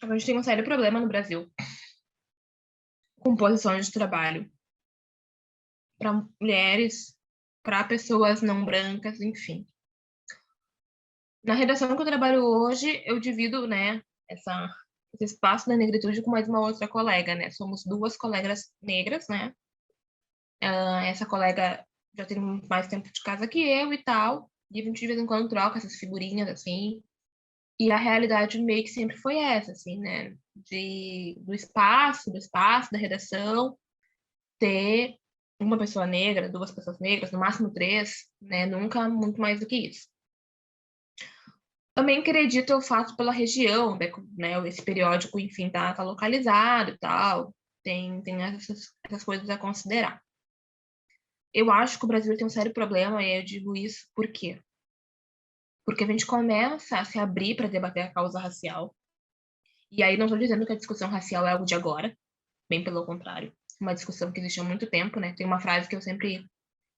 A gente tem um sério problema no Brasil com posições de trabalho para mulheres, para pessoas não brancas, enfim. Na redação que eu trabalho hoje, eu divido, né, esse espaço da negritude com mais uma outra colega, né? Somos duas colegas negras, né? Essa colega já tem mais tempo de casa que eu e tal, e a gente de vez em quando troca essas figurinhas, assim, e a realidade meio que sempre foi essa, assim, né? Do espaço, da redação, ter uma pessoa negra, duas pessoas negras, no máximo três, né? Nunca muito mais do que isso. Também acredito eu faço pela região, né? Esse periódico, enfim, tá localizado e tal. Tem essas coisas a considerar. Eu acho que o Brasil tem um sério problema, e eu digo isso por quê? Porque a gente começa a se abrir para debater a causa racial. E aí não estou dizendo que a discussão racial é algo de agora, bem pelo contrário. Uma discussão que existe há muito tempo, né? Tem uma frase que eu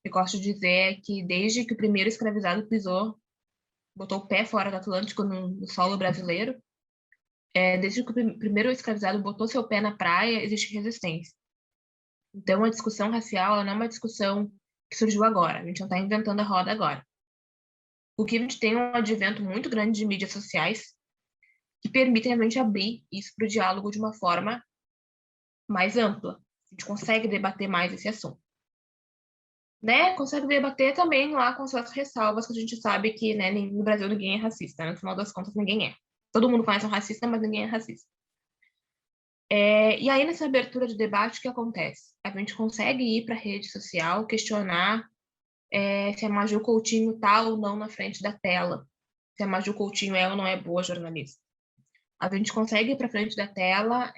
gosto de dizer, é que desde que o primeiro escravizado botou o pé fora do Atlântico no solo brasileiro, desde que o primeiro escravizado botou seu pé na praia, existe resistência. Então, a discussão racial, ela não é uma discussão que surgiu agora. A gente não está inventando a roda agora. O que a gente tem é um advento muito grande de mídias sociais que permitem a gente abrir isso para o diálogo de uma forma mais ampla. A gente consegue debater mais esse assunto. Né? Consegue debater também lá com suas ressalvas, que a gente sabe que, né, no Brasil ninguém é racista. Né? No final das contas, ninguém é. Todo mundo conhece um racista, mas ninguém é racista. E aí, nessa abertura de debate, o que acontece? A gente consegue ir para a rede social, questionar se a Maju Coutinho está ou não na frente da tela, se a Maju Coutinho é ou não é boa jornalista. A gente consegue ir para frente da tela,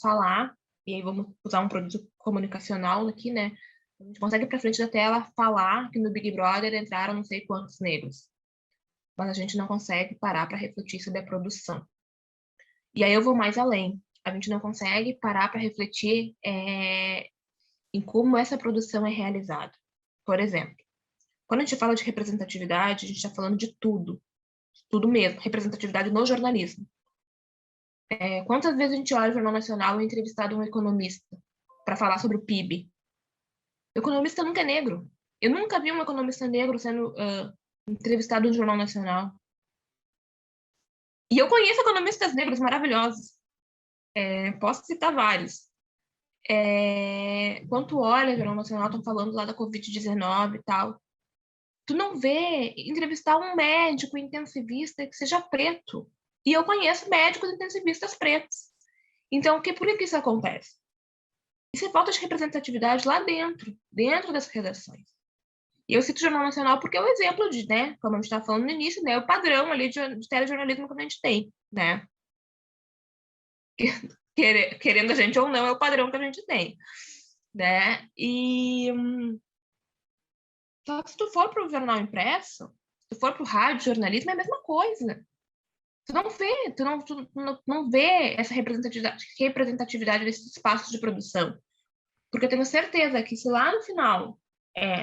falar, e aí vamos usar um produto comunicacional aqui, né? A gente consegue ir para frente da tela falar que no Big Brother entraram não sei quantos negros, mas a gente não consegue parar para refletir sobre a produção. E aí eu vou mais além. A gente não consegue parar para refletir em como essa produção é realizada. Por exemplo, quando a gente fala de representatividade, a gente está falando de tudo mesmo, representatividade no jornalismo. Quantas vezes a gente olha o Jornal Nacional e é entrevistado um economista para falar sobre o PIB? O economista nunca é negro. Eu nunca vi um economista negro sendo entrevistado no Jornal Nacional. E eu conheço economistas negros maravilhosos. Posso citar vários. Quando tu olha o Jornal Nacional, estão falando lá da Covid-19 e tal. Tu não vê entrevistar um médico intensivista que seja preto. E eu conheço médicos intensivistas pretos. Então, por que isso acontece? Isso é falta de representatividade lá dentro das redações. E eu cito o Jornal Nacional porque é o exemplo de, né, como a gente estava falando no início, né, o padrão ali de telejornalismo que a gente tem, né? Querendo a gente ou não, é o padrão que a gente tem, né? Só que se tu for para o jornal impresso, se tu for para o rádio jornalismo, é a mesma coisa. Tu não vê essa representatividade desses espaços de produção. Porque eu tenho certeza que se lá no final,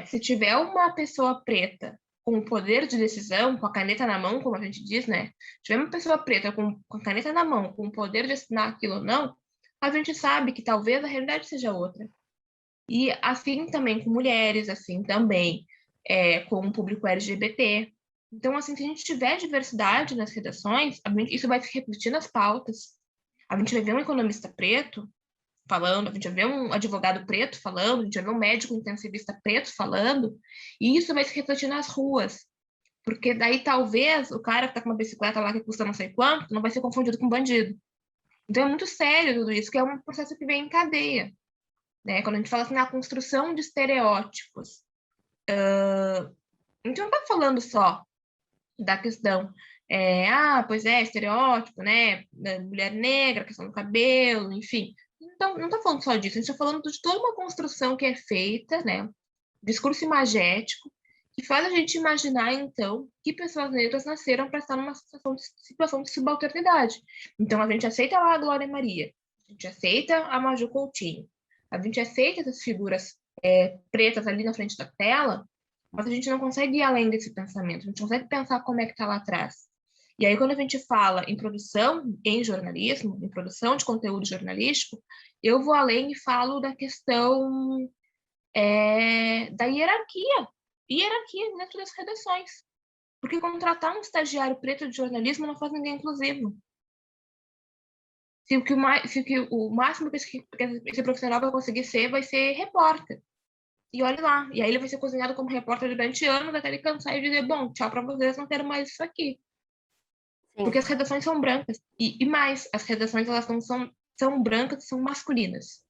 se tiver uma pessoa preta com o poder de decisão, com a caneta na mão, como a gente diz, né? Se tiver uma pessoa preta com a caneta na mão, com o poder de assinar aquilo ou não, a gente sabe que talvez a realidade seja outra. E assim também com mulheres, assim também com o público LGBT. Então, assim, se a gente tiver diversidade nas redações, isso vai se refletir nas pautas. A gente vai ver um economista preto falando, a gente vai ver um advogado preto falando, a gente vai ver um médico intensivista preto falando, e isso vai se refletir nas ruas. Porque daí talvez o cara que tá com uma bicicleta lá que custa não sei quanto não vai ser confundido com bandido. Então é muito sério tudo isso, que é um processo que vem em cadeia. Né? Quando a gente fala assim, na construção de estereótipos, a gente não está falando só da questão, pois estereótipo, né? Da mulher negra, questão do cabelo, enfim. Então, não está falando só disso, a gente está falando de toda uma construção que é feita, né? Discurso imagético, que faz a gente imaginar, então, que pessoas negras nasceram para estar numa situação de subalternidade. Então, a gente aceita lá a Glória Maria, a gente aceita a Maju Coutinho, a gente aceita essas figuras pretas ali na frente da tela, mas a gente não consegue ir além desse pensamento, a gente não consegue pensar como é que está lá atrás. E aí, quando a gente fala em produção em jornalismo, em produção de conteúdo jornalístico, eu vou além e falo da questão da hierarquia dentro das redações. Porque contratar um estagiário preto de jornalismo não faz ninguém inclusivo. Se o máximo que esse profissional vai conseguir ser, vai ser repórter. E olha lá. E aí ele vai ser cozinhado como repórter durante anos até ele cansar e dizer, bom, tchau para vocês, não quero mais isso aqui. Sim. Porque as redações são brancas. E mais, as redações elas não são brancas, são masculinas.